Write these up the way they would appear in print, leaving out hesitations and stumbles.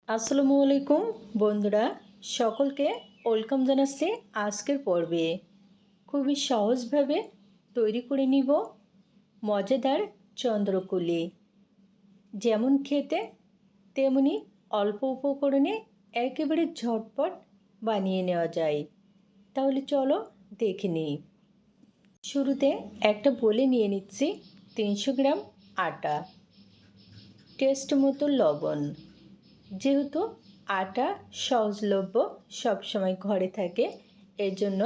আসসালামু আলাইকুম বন্ধুরা, সকলকে ওয়েলকাম জানাচ্ছি আজকের পর্বে। খুবই সহজভাবে তৈরি করে নিব মজাদার চন্দ্রকুলি। যেমন খেতে তেমনি অল্প উপকরণে একেবারে ঝটপট বানিয়ে নেওয়া যায়। তাহলে চলো দেখে নিই। শুরুতে একটা বলে নিয়ে নিচ্ছি 300 গ্রাম আটা, টেস্ট মতো লবণ। যেহেতু আটা সহজলভ্য, সবসময় ঘরে থাকে, এর জন্য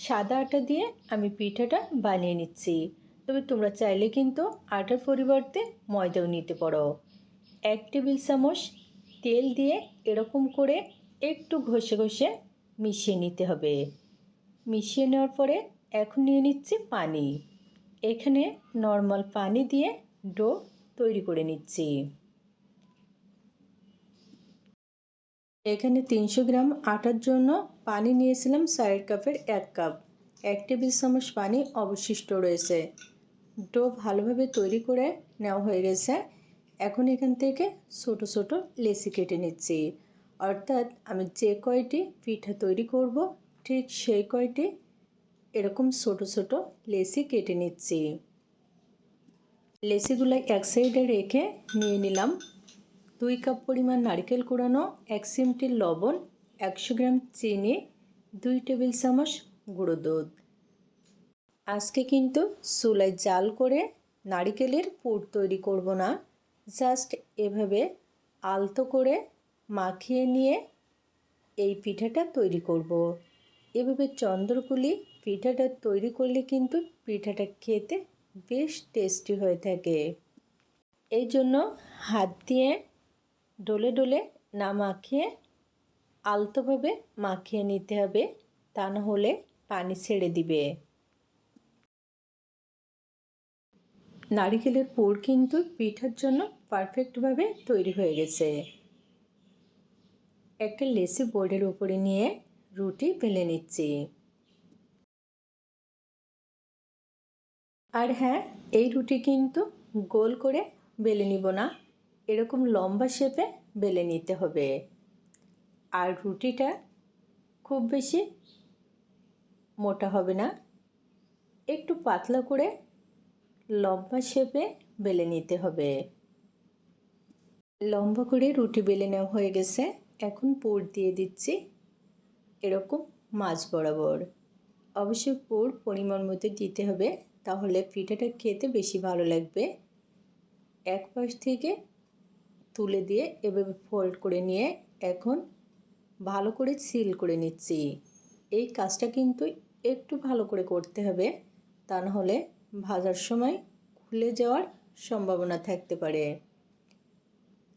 সাদা আটা দিয়ে আমি পিঠাটা বানিয়ে নিচ্ছি। তবে তোমরা চাইলে কিন্তু আটার পরিবর্তে ময়দাও নিতে পারো। 1 টেবিল চামচ তেল দিয়ে এরকম করে একটু ঘষে ঘষে মিশিয়ে নিতে হবে। মিশিয়ে নেওয়ার পরে এখন নিয়ে নিচ্ছি পানি। এখানে নর্মাল পানি দিয়ে ডো তৈরি করে নিচ্ছি। এখানে 300 গ্রাম আটার জন্য পানি নিয়েছিলাম 4 কাপের 1 কাপ। 1 টেবিল চামচ পানি অবশিষ্ট রয়েছে। ডো ভালোভাবে তৈরি করে নেওয়া হয়ে গেছে। এখন এখান থেকে ছোট ছোট লেচি কেটে নিচ্ছি। অর্থাৎ আমি যে কয়টি পিঠা তৈরি করব ঠিক সেই কয়টি এরকম ছোট ছোট লেচি কেটে নিচ্ছি। লেচিগুলো এক সাইডে রেখে নিয়ে নিলাম 2 কাপ পরিমাণ নারকেল কোড়ানো, 1 চিমটি লবণ, 100 গ্রাম চিনি, 2 টেবিল চামচ গুঁড়ো দুধ। আজকে কিন্তু চুলায় জাল করে নারকেলের পুর তৈরি করব না, জাস্ট এভাবে আলতো করে মাখিয়ে নিয়ে এই পিঠাটা তৈরি করব। এভাবে চন্দ্রকুলি পিঠাটা তৈরি করলে কিন্তু পিঠাটা খেতে বেশ টেস্টি হয়ে থাকে। এই জন্য হাত দিয়ে ডলে ডলে না মাখিয়ে আলতোভাবে মাখিয়ে নিতে হবে, তা না হলে পানি ছেড়ে দিবে। নারকেলের পুর কিন্তু পিঠার জন্য পারফেক্টভাবে তৈরি হয়ে গেছে। একটা লেচি বোর্ডের উপরে নিয়ে রুটি বেলে নিচ্ছি। আর হ্যাঁ, এই রুটি কিন্তু গোল করে বেলে নিব না, এরকম লম্বা শেপে বেলে নিতে হবে। আর রুটিটা খুব বেশি মোটা হবে না, একটু পাতলা করে লম্বা শেপে বেলে নিতে হবে। লম্বা করে রুটি বেলে নেওয়া হয়ে গেছে। এখন পুর দিয়ে দিচ্ছি এরকম মাঝ বরাবর। অবশ্যই পুর পরিমাণ মতো দিতে হবে, তাহলে পিঠাটা খেতে বেশি ভালো লাগবে। এক পাশ থেকে তুলে দিয়ে এভাবে ফোল্ড করে নিয়ে এখন ভালো করে সিল করে নিচ্ছি। এই কাজটা কিন্তু একটু ভালো করে করতে হবে, তা না হলে ভাজার সময় খুলে যাওয়ার সম্ভাবনা থাকতে পারে।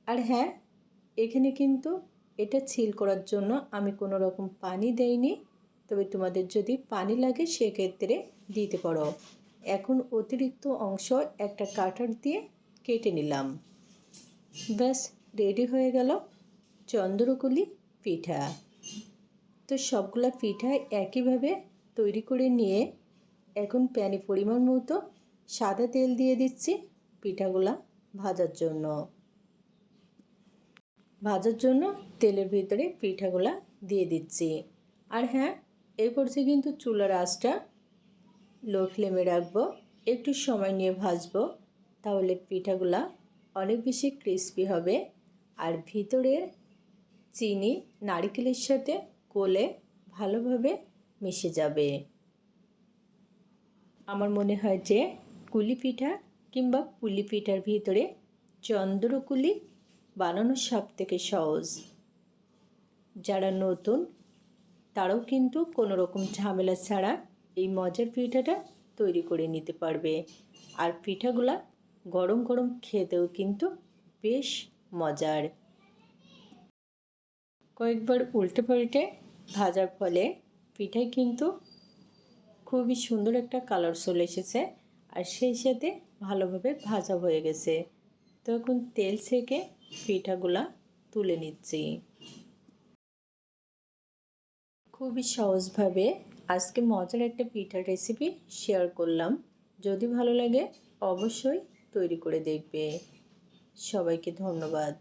আর হ্যাঁ, এখানে কিন্তু এটা সিল করার জন্য আমি কোনো রকম পানি দেইনি, তবে তোমাদের যদি পানি লাগে সেক্ষেত্রে দিতে পারো। এখন অতিরিক্ত অংশ একটা কাটার দিয়ে কেটে নিলাম। ব্যাস রেডি হয়ে গেল চন্দ্রকুলি পিঠা। তো সবগুলা পিঠা একইভাবে তৈরি করে নিয়ে এখন প্যানে পরিমাণ মতো সাদা তেল দিয়ে দিচ্ছি পিঠাগুলা ভাজার জন্য। তেলের ভিতরে পিঠাগুলা দিয়ে দিচ্ছি। আর হ্যাঁ, এই পর্যায়ে কিন্তু চুলার আঁচটা লো ফ্লেমে রাখবো, একটু সময় নিয়ে ভাজবো, তাহলে পিঠাগুলা অনেক বেশি ক্রিস্পি হবে আর ভিতরের চিনি নারকেলের সাথে গলে ভালোভাবে মিশে যাবে। আমার মনে হয় যে কুলি পিঠা কিংবা পুলি পিঠার ভিতরে চন্দ্রকুলি বানানো সবথেকে সহজ। যারা নতুন তারাও কিন্তু কোনো রকম ঝামেলা ছাড়া এই মজার পিঠাটা তৈরি করে নিতে পারবে। আর পিঠাগুলা গরম গরম খেতেও কিন্তু বেশ মজার। কয়েকবার উল্টে পাল্টে ভাজার ফলে পিঠায় কিন্তু খুবই সুন্দর একটা কালার চলে এসেছে, আর সেই সাথে ভালোভাবে ভাজা হয়ে গেছে। তো এখন তেল ছেঁকে পিঠাগুলা তুলে নিচ্ছি। খুবই সহজভাবে আজকে মজার একটা পিঠার রেসিপি শেয়ার করলাম। যদি ভালো লাগে অবশ্যই তৈরি করে দেখবে। সবাইকে ধন্যবাদ।